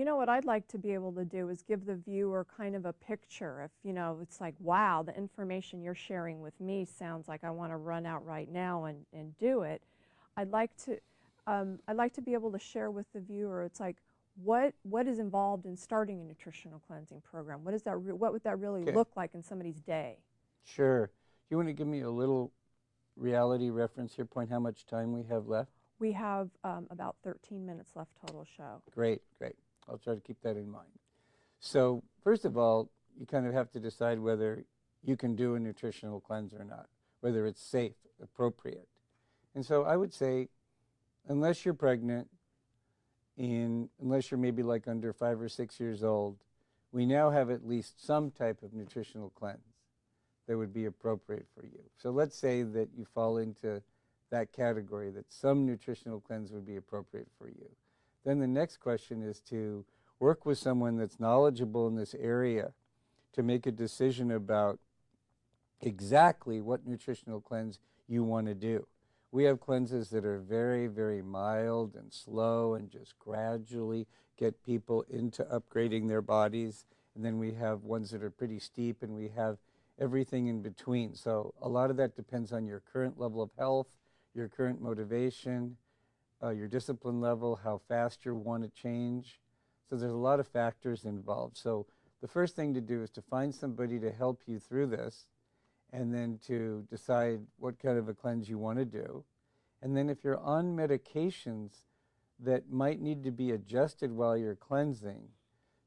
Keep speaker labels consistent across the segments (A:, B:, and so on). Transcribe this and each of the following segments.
A: you know what I'd like to be able to do is give the viewer kind of a picture. If, you know, it's like, wow, the information you're sharing with me sounds like I want to run out right now and do it. I'd like to, I'd like to be able to share with the viewer, it's like, what is involved in starting a nutritional cleansing program? What is that? What would that really
B: Okay,
A: look like in somebody's day?
B: sure. You want to give me a little reality reference here, point how much time we have left?
A: We have about 13 minutes left total show.
B: Great, great. I'll try to keep that in mind. So, first of all, you kind of have to decide whether you can do a nutritional cleanse or not, whether it's safe, appropriate. And so I would say, unless you're pregnant, unless you're maybe like under 5 or 6 years old, we now have at least some type of nutritional cleanse that would be appropriate for you. So let's say that you fall into that category, that some nutritional cleanse would be appropriate for you. Then the next question is to work with someone that's knowledgeable in this area to make a decision about exactly what nutritional cleanse you want to do. We have cleanses that are very, very mild and slow and just gradually get people into upgrading their bodies. And then we have ones that are pretty steep, and we have everything in between. So a lot of that depends on your current level of health, your current motivation, your discipline level, how fast you want to change. So there's a lot of factors involved. So the first thing to do is to find somebody to help you through this, and then to decide what kind of a cleanse you want to do. And then if you're on medications that might need to be adjusted while you're cleansing,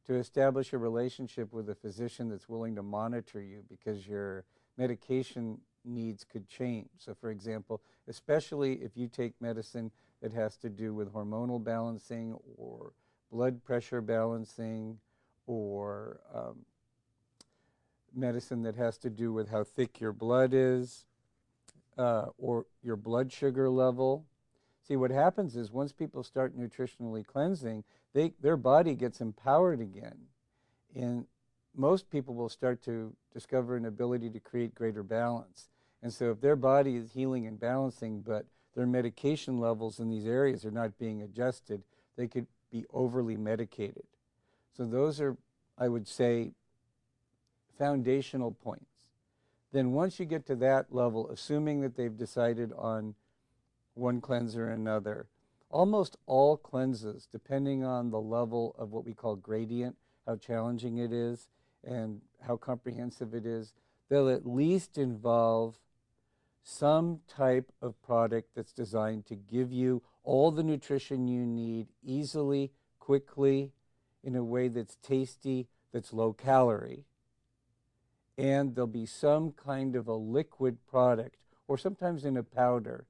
B: to establish a relationship with a physician that's willing to monitor you, because your medication needs could change. So for example, especially if you take medicine that has to do with hormonal balancing or blood pressure balancing, or medicine that has to do with how thick your blood is, or your blood sugar level. See, what happens is once people start nutritionally cleansing, their body gets empowered again. And most people will start to discover an ability to create greater balance. And so if their body is healing and balancing, but their medication levels in these areas are not being adjusted, they could be overly medicated. So those are, I would say, foundational points. Then once you get to that level, assuming that they've decided on one cleanse or another, almost all cleanses, depending on the level of what we call gradient, how challenging it is and how comprehensive it is, they'll at least involve some type of product that's designed to give you all the nutrition you need easily, quickly, in a way that's tasty, that's low calorie. And there'll be some kind of a liquid product, or sometimes in a powder,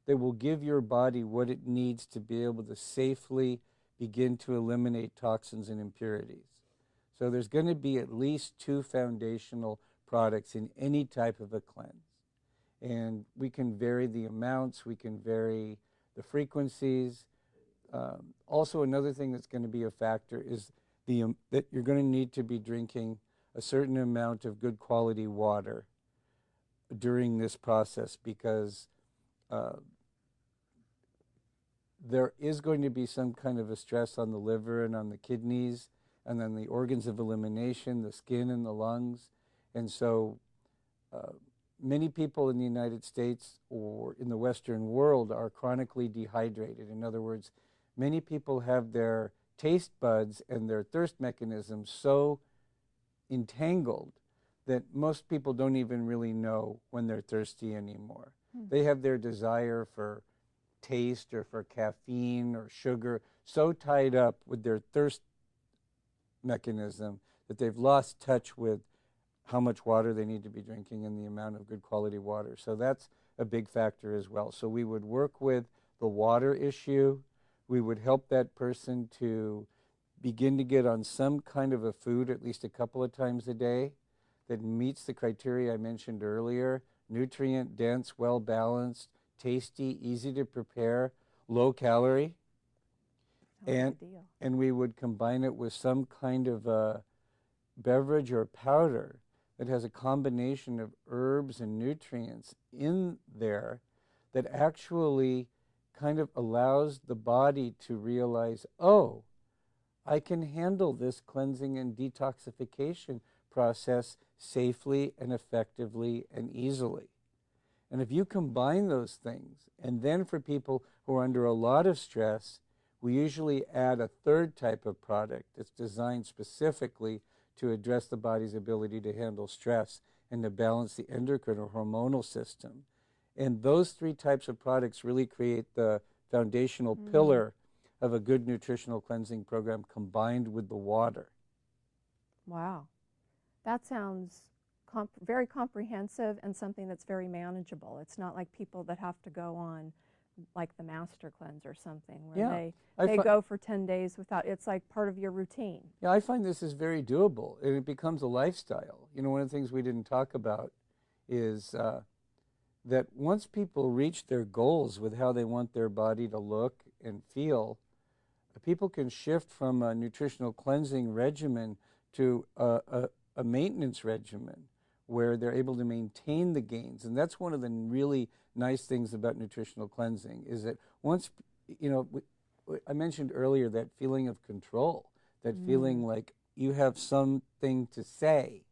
B: that will give your body what it needs to be able to safely begin to eliminate toxins and impurities. So there's going to be at least two foundational products in any type of a cleanse. And we can vary the amounts, we can vary the frequencies. Also, another thing that's going to be a factor is that you're going to need to be drinking a certain amount of good quality water during this process, because there is going to be some kind of a stress on the liver and on the kidneys and on the organs of elimination, the skin and the lungs. And so many people in the United States or in the Western world are chronically dehydrated. In other words, many people have their taste buds and their thirst mechanisms so entangled that most people don't even really know when they're thirsty anymore. They have their desire for taste or for caffeine or sugar so tied up with their thirst mechanism that they've lost touch with how much water they need to be drinking and the amount of good quality water. So that's a big factor as well. So we would work with the water issue. We would help that person to begin to get on some kind of a food at least a couple of times a day that meets the criteria I mentioned earlier: nutrient dense, well balanced, tasty, easy to prepare, low calorie. And we would combine it with some kind of a beverage or powder that has a combination of herbs and nutrients in there that actually kind of allows the body to realize, oh, I can handle this cleansing and detoxification process safely and effectively and easily. And if you combine those things, and then for people who are under a lot of stress, we usually add a third type of product that's designed specifically to address the body's ability to handle stress and to balance the endocrine or hormonal system. And those three types of products really create the foundational pillar of a good nutritional cleansing program combined with the water.
A: Wow. That sounds very comprehensive and something that's very manageable. It's not like people that have to go on like the Master Cleanse or something where they go for 10 days without, it's like part of your routine.
B: Yeah, I find this is very doable, and it becomes a lifestyle. You know, one of the things we didn't talk about is that once people reach their goals with how they want their body to look and feel, people can shift from a nutritional cleansing regimen to a maintenance regimen where they're able to maintain the gains. And that's one of the really nice things about nutritional cleansing is that once, you know, I mentioned earlier that feeling of control, that feeling like you have something to say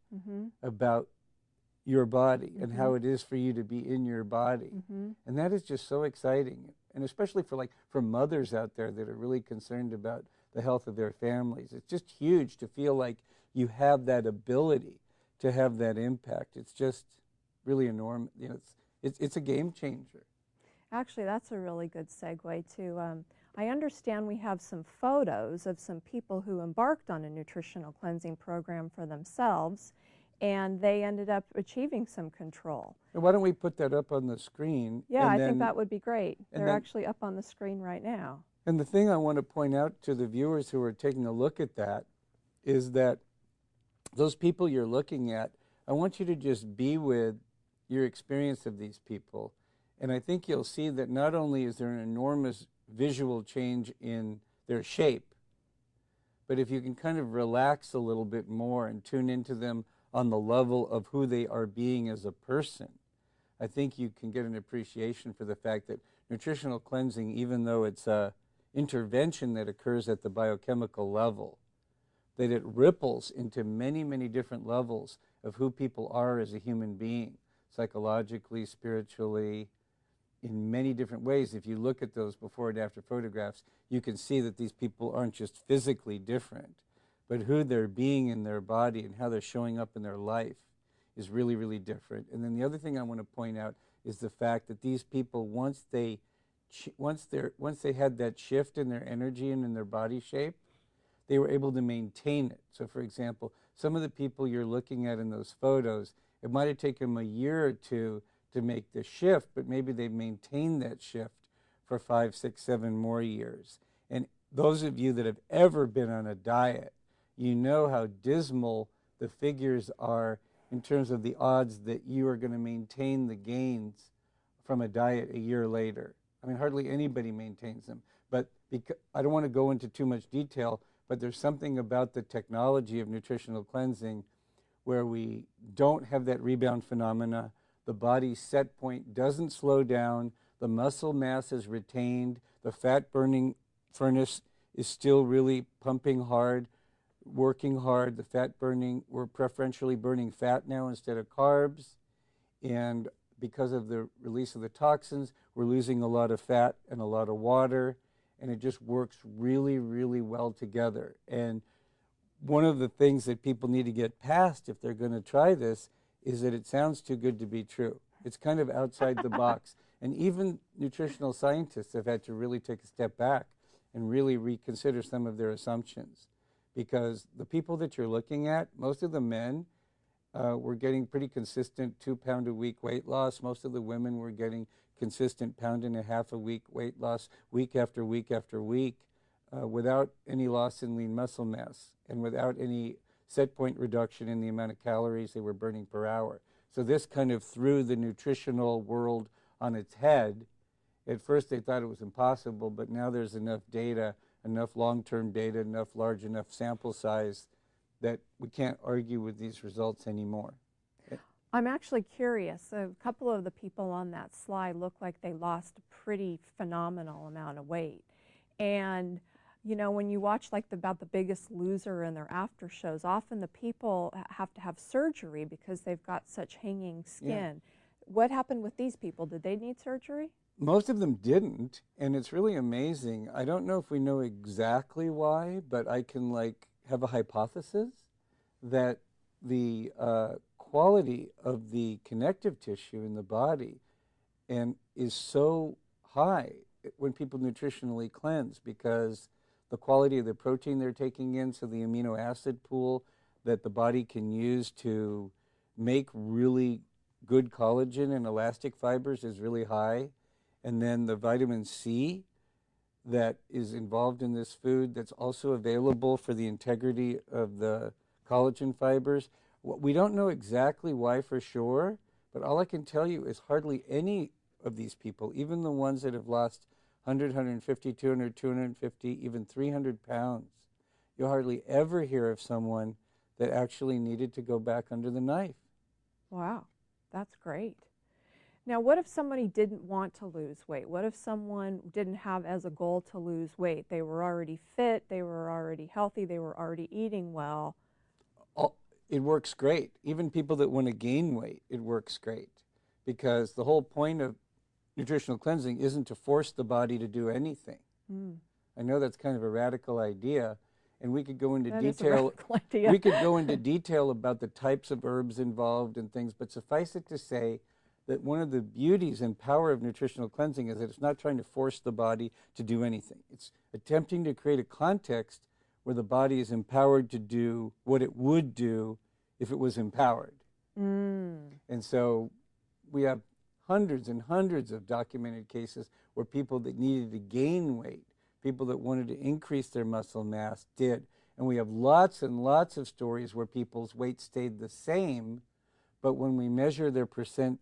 B: about your body and how it is for you to be in your body. And that is just so exciting. And especially for mothers out there that are really concerned about the health of their families. It's just huge to feel like you have that ability to have that impact. It's just really enormous. You know, it's a game changer.
A: Actually, that's a really good segue to, I understand we have some photos of some people who embarked on a nutritional cleansing program for themselves, and they ended up achieving some control.
B: And why don't we put that up on the screen?
A: Yeah, I think that would be great. They're actually up on the screen right now.
B: And the thing I want to point out to the viewers who are taking a look at that is that those people you're looking at, I want you to just be with your experience of these people. And I think you'll see that not only is there an enormous visual change in their shape, but if you can kind of relax a little bit more and tune into them on the level of who they are being as a person, I think you can get an appreciation for the fact that nutritional cleansing, even though it's an intervention that occurs at the biochemical level, that it ripples into many, many different levels of who people are as a human being, psychologically, spiritually, in many different ways. If you look at those before and after photographs, you can see that these people aren't just physically different, but who they're being in their body and how they're showing up in their life is really, really different. And then the other thing I want to point out is the fact that these people, once they had that shift in their energy and in their body shape, they were able to maintain it. So for example, some of the people you're looking at in those photos, it might have taken them a year or two to make the shift, but maybe they've maintained that shift for 5, 6, 7 more years. And those of you that have ever been on a diet, you know how dismal the figures are in terms of the odds that you are going to maintain the gains from a diet a year later. I mean, hardly anybody maintains them. But I don't want to go into too much detail, but there's something about the technology of nutritional cleansing where we don't have that rebound phenomena. The body's set point doesn't slow down. The muscle mass is retained. The fat-burning furnace is still really pumping hard, working hard. The fat burning, we're preferentially burning fat now instead of carbs. And because of the release of the toxins, we're losing a lot of fat and a lot of water. And it just works really, really well together. And one of the things that people need to get past if they're going to try this is that it sounds too good to be true. It's kind of outside the box. And even nutritional scientists have had to really take a step back and really reconsider some of their assumptions. Because the people that you're looking at, most of the men were getting pretty consistent 2-pound a week weight loss. Most of the women were getting consistent 1.5 pound a week weight loss week after week after week without any loss in lean muscle mass and without any set point reduction in the amount of calories they were burning per hour. So this kind of threw the nutritional world on its head. At first they thought it was impossible, but now there's enough data, enough long-term data, enough large enough sample size that we can't argue with these results anymore.
A: I'm actually curious. A couple of the people on that slide look like they lost a pretty phenomenal amount of weight. And You know, when you watch like about The Biggest Loser and their after shows, often the people have to have surgery because they've got such hanging skin. What happened with these people? Did they need surgery?
B: Most of them didn't, and it's really amazing. I don't know if we know exactly why, but I can like have a hypothesis that the quality of the connective tissue in the body and is so high when people nutritionally cleanse because the quality of the protein they're taking in, so the amino acid pool that the body can use to make really good collagen and elastic fibers is really high. And then the vitamin C that is involved in this food that's also available for the integrity of the collagen fibers. We don't know exactly why for sure, but all I can tell you is hardly any of these people, even the ones that have lost 100, 150, 200, 250, even 300 pounds, you'll hardly ever hear of someone that actually needed to go back under the knife.
A: Wow, that's great. Now, what if somebody didn't want to lose weight? What if someone didn't have as a goal to lose weight? They were already fit, they were already healthy, they were already eating well.
B: It works great. Even people that want to gain weight, it works great. Because the whole point of nutritional cleansing isn't to force the body to do anything. I know that's kind of a radical idea, and we could go into
A: That is a
B: detail.
A: radical idea.
B: We could go into detail about the types of herbs involved and things, but suffice it to say that one of the beauties and power of nutritional cleansing is that it's not trying to force the body to do anything. It's attempting to create a context where the body is empowered to do what it would do if it was empowered. And so we have hundreds and hundreds of documented cases where people that needed to gain weight, people that wanted to increase their muscle mass did. And we have lots and lots of stories where people's weight stayed the same, but when we measure their percent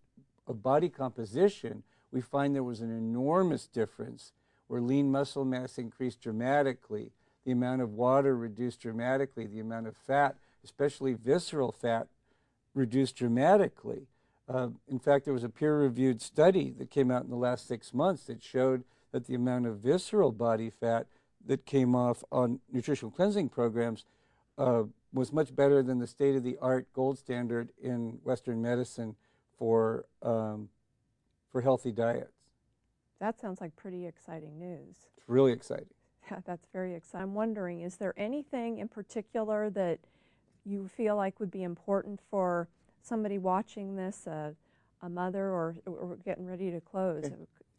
B: of body composition, we find there was an enormous difference where lean muscle mass increased dramatically, the amount of water reduced dramatically, the amount of fat, especially visceral fat, reduced dramatically. In fact, there was a peer-reviewed study that came out in the last 6 months that showed that the amount of visceral body fat that came off on nutritional cleansing programs was much better than the state-of-the-art gold standard in Western medicine for healthy diets.
A: That sounds like pretty exciting news.
B: It's really exciting.
A: Yeah, that's very exciting. I'm wondering, is there anything in particular that you feel like would be important for somebody watching this, a mother, or getting ready to close?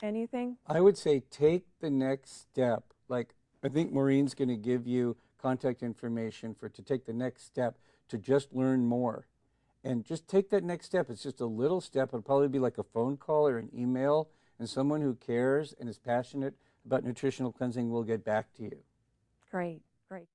A: Anything?
B: I would say take the next step. Like, I think Maureen's going to give you contact information to take the next step to just learn more. And just take that next step. It's just a little step. It'll probably be like a phone call or an email, and someone who cares and is passionate about nutritional cleansing will get back to you.
A: Great, great.